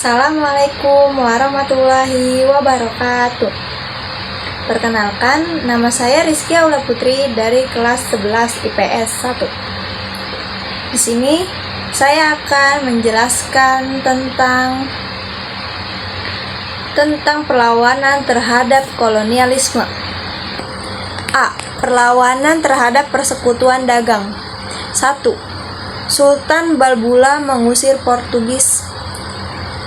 Assalamualaikum warahmatullahi wabarakatuh. Perkenalkan, nama saya Rizky Aula Putri dari kelas 11 IPS 1. Di sini saya akan menjelaskan tentang perlawanan terhadap kolonialisme. A. Perlawanan terhadap persekutuan dagang. 1. Sultan Balbula mengusir Portugis,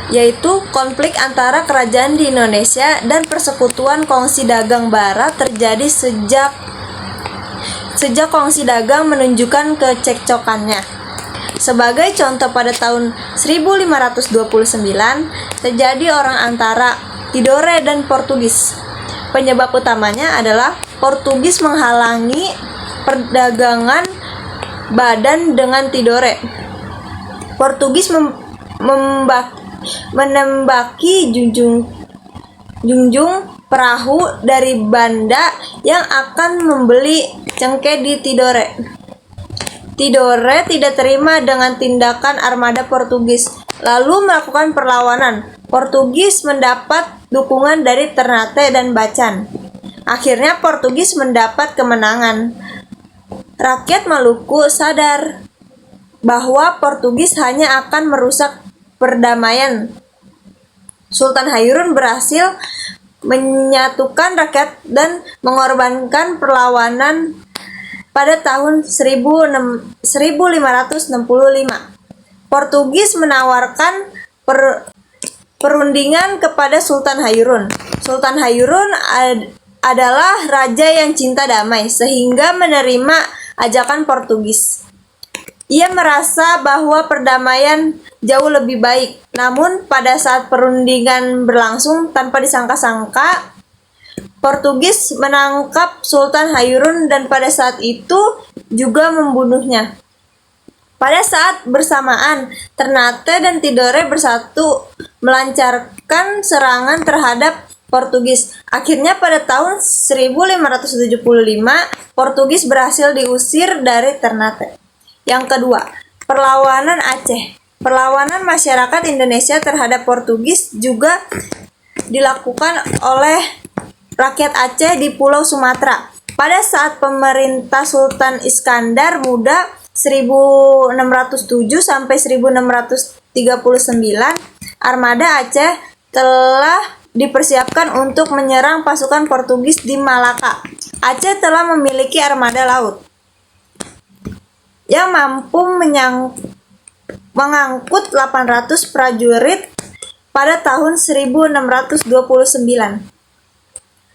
yaitu konflik antara kerajaan di Indonesia dan persekutuan kongsi dagang barat terjadi sejak kongsi dagang menunjukkan kecekcokannya. Sebagai contoh, pada tahun 1529 terjadi orang antara Tidore dan Portugis. Penyebab utamanya adalah Portugis menghalangi perdagangan badan dengan Tidore. Portugis menembaki junjung perahu dari Banda yang akan membeli cengkeh di Tidore. Tidore tidak terima dengan tindakan armada Portugis, lalu melakukan perlawanan. Portugis mendapat dukungan dari Ternate dan Bacan. Akhirnya Portugis mendapat kemenangan. Rakyat Maluku sadar bahwa Portugis hanya akan merusak perdamaian. Sultan Hairun berhasil menyatukan rakyat dan mengorbankan perlawanan pada tahun 1565. Portugis menawarkan perundingan kepada Sultan Hairun. Sultan Hairun adalah raja yang cinta damai, sehingga menerima ajakan Portugis. Ia merasa bahwa perdamaian jauh lebih baik. Namun pada saat perundingan berlangsung, tanpa disangka-sangka Portugis menangkap Sultan Hairun dan pada saat itu juga membunuhnya. Pada saat bersamaan, Ternate dan Tidore bersatu melancarkan serangan terhadap Portugis. Akhirnya pada tahun 1575, Portugis berhasil diusir dari Ternate. Yang kedua, perlawanan Aceh. Perlawanan masyarakat Indonesia terhadap Portugis juga dilakukan oleh rakyat Aceh di Pulau Sumatera. Pada saat pemerintah Sultan Iskandar Muda 1607 sampai 1639, armada Aceh telah dipersiapkan untuk menyerang pasukan Portugis di Malaka. Aceh telah memiliki armada laut yang mampu mengangkut 800 prajurit pada tahun 1629.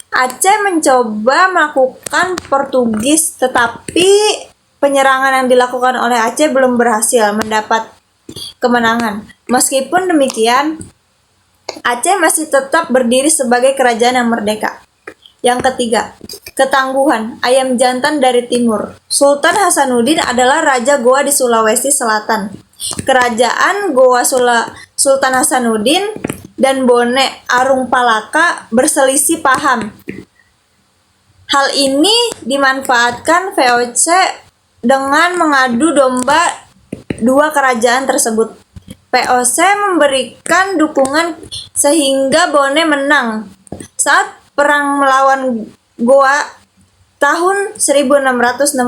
Aceh mencoba melakukan Portugis, tetapi penyerangan yang dilakukan oleh Aceh belum berhasil mendapat kemenangan. Meskipun demikian, Aceh masih tetap berdiri sebagai kerajaan yang merdeka. Yang ketiga, ketangguhan ayam jantan dari timur. Sultan Hasanuddin adalah Raja Goa di Sulawesi Selatan. Kerajaan Goa Sultan Hasanuddin dan Bone Arung Palaka berselisih paham. Hal ini dimanfaatkan VOC dengan mengadu domba dua kerajaan tersebut. VOC memberikan dukungan sehingga Bone menang. Saat perang melawan Goa tahun 1666,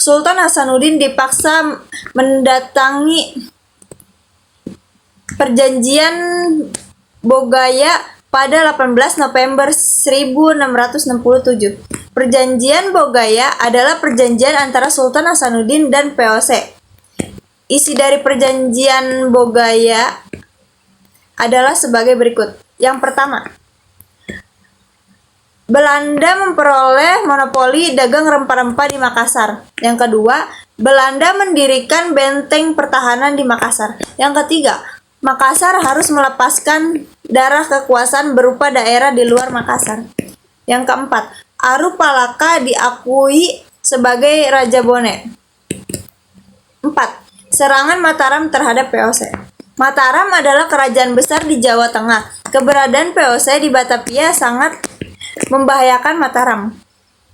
Sultan Hasanuddin dipaksa mendatangi Perjanjian Bogaya pada 18 November 1667. Perjanjian Bogaya adalah perjanjian antara Sultan Hasanuddin dan VOC. Isi dari Perjanjian Bogaya adalah sebagai berikut. Yang pertama, Belanda memperoleh monopoli dagang rempah-rempah di Makassar. Yang kedua, Belanda mendirikan benteng pertahanan di Makassar. Yang ketiga, Makassar harus melepaskan darah kekuasaan berupa daerah di luar Makassar. Yang keempat, Aru Palaka diakui sebagai Raja Bone. 4. Serangan Mataram terhadap VOC. Mataram adalah kerajaan besar di Jawa Tengah. Keberadaan VOC di Batavia sangat membahayakan Mataram.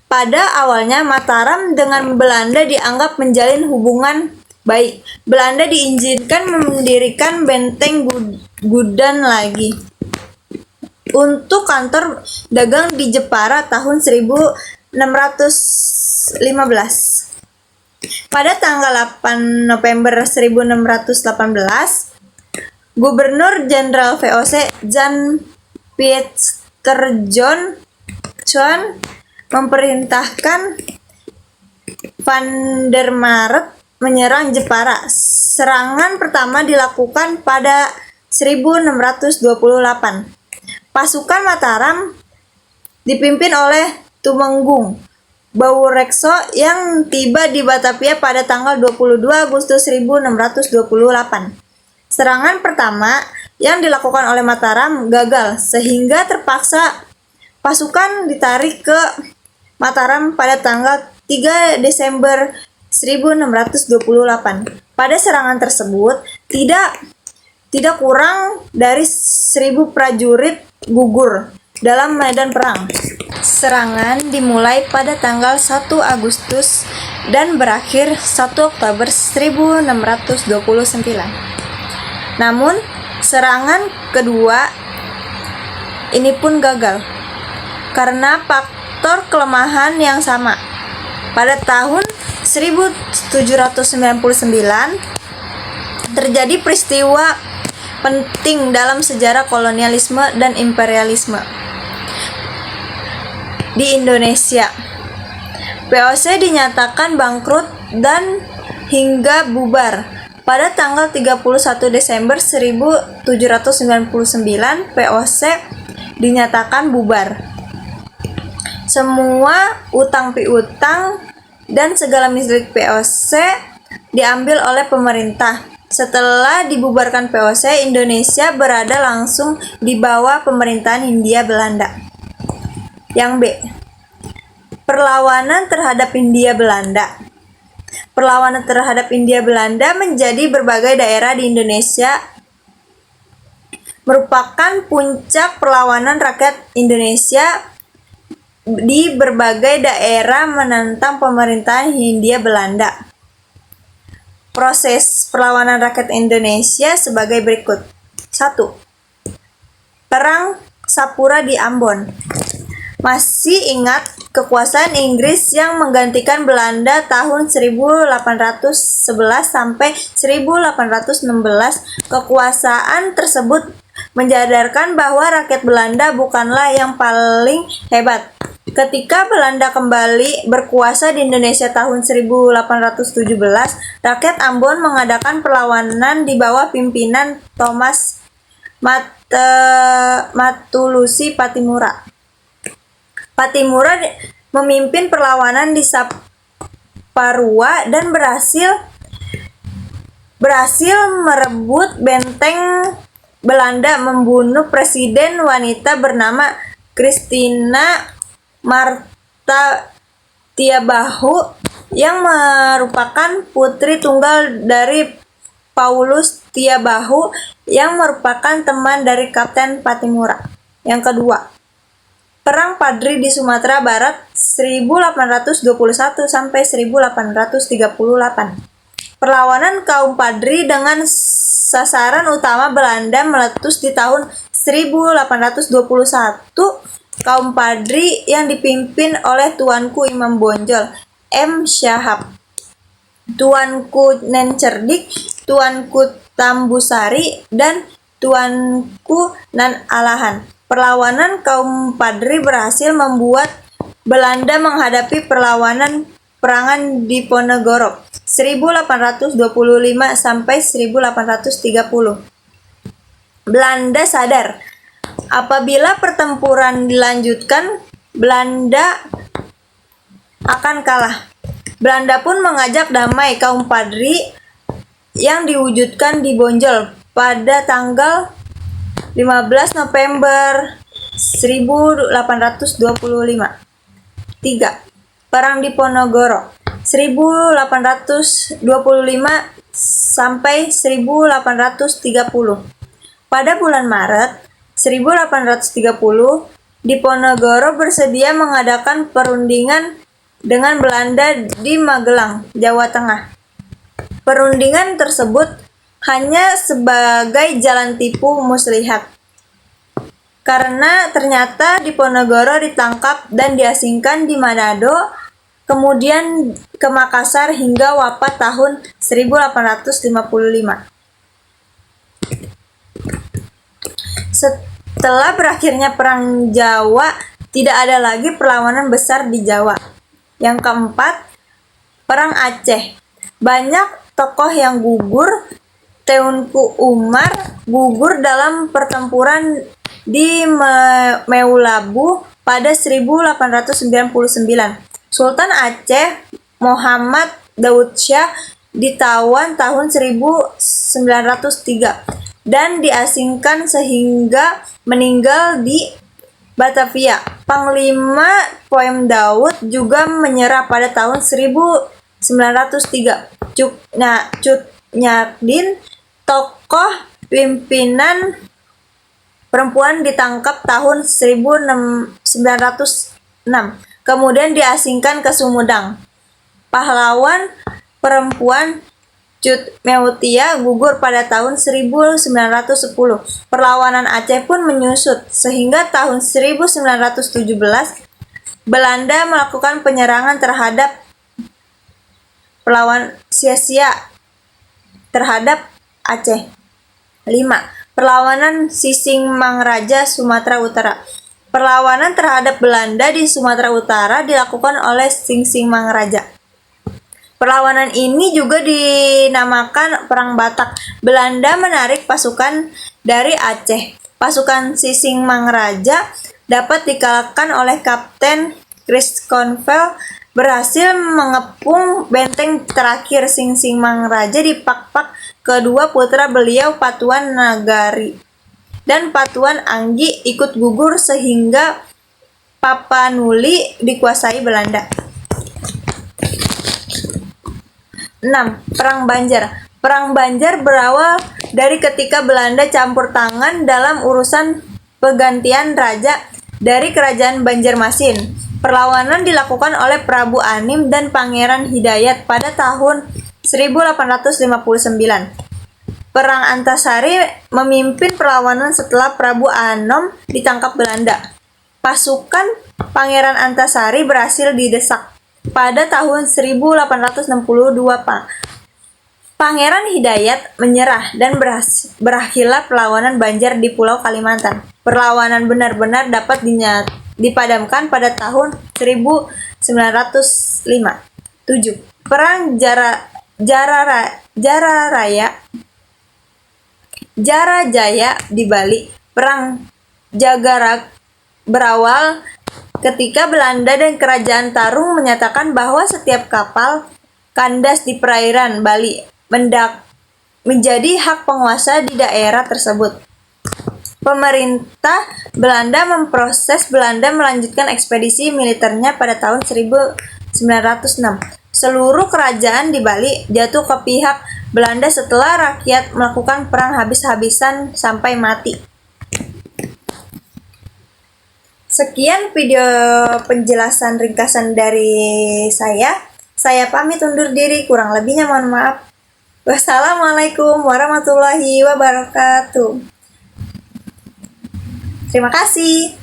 Pada awalnya Mataram dengan Belanda dianggap menjalin hubungan Baik, Belanda diizinkan mendirikan benteng Gudan lagi untuk kantor dagang di Jepara tahun 1615. Pada tanggal 8 November 1618, Gubernur Jenderal VOC Jan Pieter Johnson memerintahkan Van der Maret menyerang Jepara. Serangan pertama dilakukan pada 1628. Pasukan Mataram dipimpin oleh Tumenggung Baurekso yang tiba di Batavia pada tanggal 22 Agustus 1628. Serangan pertama yang dilakukan oleh Mataram gagal sehingga terpaksa pasukan ditarik ke Mataram pada tanggal 3 Desember 1628. Pada serangan tersebut, tidak kurang dari 1.000 prajurit gugur dalam medan perang. Serangan dimulai pada tanggal 1 Agustus dan berakhir 1 Oktober 1629. Namun, serangan kedua ini pun gagal karena faktor kelemahan yang sama. Pada tahun 1799 terjadi peristiwa penting dalam sejarah kolonialisme dan imperialisme di Indonesia. VOC dinyatakan bangkrut dan hingga bubar. Pada tanggal 31 Desember 1799, VOC dinyatakan bubar. Semua utang piutang dan segala milik VOC diambil oleh pemerintah. Setelah dibubarkan VOC, Indonesia berada langsung di bawah pemerintahan Hindia Belanda. Yang B. Perlawanan terhadap Hindia Belanda. Perlawanan terhadap Hindia Belanda menjadi berbagai daerah di Indonesia merupakan puncak perlawanan rakyat Indonesia di berbagai daerah menentang pemerintahan Hindia Belanda. Proses perlawanan rakyat Indonesia sebagai berikut. 1. Perang Sapura di Ambon. Masih ingat kekuasaan Inggris yang menggantikan Belanda tahun 1811 sampai 1816. Kekuasaan tersebut menjadarkan bahwa rakyat Belanda bukanlah yang paling hebat. Ketika Belanda kembali berkuasa di Indonesia tahun 1817, rakyat Ambon mengadakan perlawanan di bawah pimpinan Thomas Matulusi Patimura. Patimura memimpin perlawanan di Saparua dan berhasil merebut benteng Belanda, membunuh presiden wanita bernama Christina Marta Tiabahu yang merupakan putri tunggal dari Paulus Tiabahu yang merupakan teman dari Kapten Patimura. Yang kedua, Perang Padri di Sumatera Barat 1821 sampai 1838. Perlawanan kaum Padri dengan sasaran utama Belanda meletus di tahun 1821. Kaum Padri yang dipimpin oleh Tuanku Imam Bonjol, M. Syahab, Tuanku Nen Cerdik, Tuanku Tambusari, dan Tuanku Nan Alahan. Perlawanan kaum Padri berhasil membuat Belanda menghadapi perangan di Ponorogo 1825 sampai 1830. Belanda sadar apabila pertempuran dilanjutkan, Belanda akan kalah. Belanda pun mengajak damai kaum Padri yang diwujudkan di Bonjol pada tanggal 15 November 1825. 3. Perang di Ponorogo 1825 sampai 1830. Pada bulan Maret 1830, Diponegoro bersedia mengadakan perundingan dengan Belanda di Magelang, Jawa Tengah. Perundingan tersebut hanya sebagai jalan tipu muslihat, karena ternyata Diponegoro ditangkap dan diasingkan di Manado, kemudian ke Makassar hingga wafat tahun 1855. Setelah berakhirnya Perang Jawa, tidak ada lagi perlawanan besar di Jawa. Yang keempat, Perang Aceh. Banyak tokoh yang gugur. Teunku Umar gugur dalam pertempuran di Meulabu pada 1899. Sultan Aceh Muhammad Daud Shah ditawan tahun 1903 dan diasingkan sehingga meninggal di Batavia. Panglima Poem Daud juga menyerah pada tahun 1903. Cut Nyadin, tokoh pimpinan perempuan, ditangkap tahun 1906, kemudian diasingkan ke Sumedang. Pahlawan perempuan Cut Meutia gugur pada tahun 1910. Perlawanan Aceh pun menyusut, sehingga tahun 1917 Belanda melakukan penyerangan terhadap perlawanan sia-sia terhadap Aceh. 5. Perlawanan Sising Mangraja, Sumatera Utara. Perlawanan terhadap Belanda di Sumatera Utara dilakukan oleh Sising Mangraja. Perlawanan ini juga dinamakan Perang Batak. Belanda menarik pasukan dari Aceh. Pasukan Sising Mangraja dapat dikalahkan oleh Kapten Christconvel, berhasil mengepung benteng terakhir Sising Mangraja di Pakpak. Kedua putra beliau, Patuan Nagari dan Patuan Anggi, ikut gugur sehingga Papanuli dikuasai Belanda. 6. Perang Banjar. Perang Banjar berawal dari ketika Belanda campur tangan dalam urusan penggantian raja dari kerajaan Banjarmasin. Perlawanan dilakukan oleh Prabu Anim dan Pangeran Hidayat pada tahun 1859. Perang Antasari memimpin perlawanan setelah Prabu Anom ditangkap Belanda. Pasukan Pangeran Antasari berhasil didesak. Pada tahun 1862, Pangeran Hidayat menyerah dan berakhirlah perlawanan Banjar di Pulau Kalimantan. Perlawanan benar-benar dapat dipadamkan pada tahun 1905. 7. Perang Jarajaya di Bali. Perang Jagara berawal ketika Belanda dan Kerajaan Tarung menyatakan bahwa setiap kapal kandas di perairan Bali menjadi hak penguasa di daerah tersebut. Pemerintah Belanda memproses Belanda melanjutkan ekspedisi militernya pada tahun 1906. Seluruh kerajaan di Bali jatuh ke pihak Belanda setelah rakyat melakukan perang habis-habisan sampai mati. Sekian video penjelasan ringkasan dari saya. Saya pamit undur diri, kurang lebihnya mohon maaf. Wassalamualaikum warahmatullahi wabarakatuh. Terima kasih.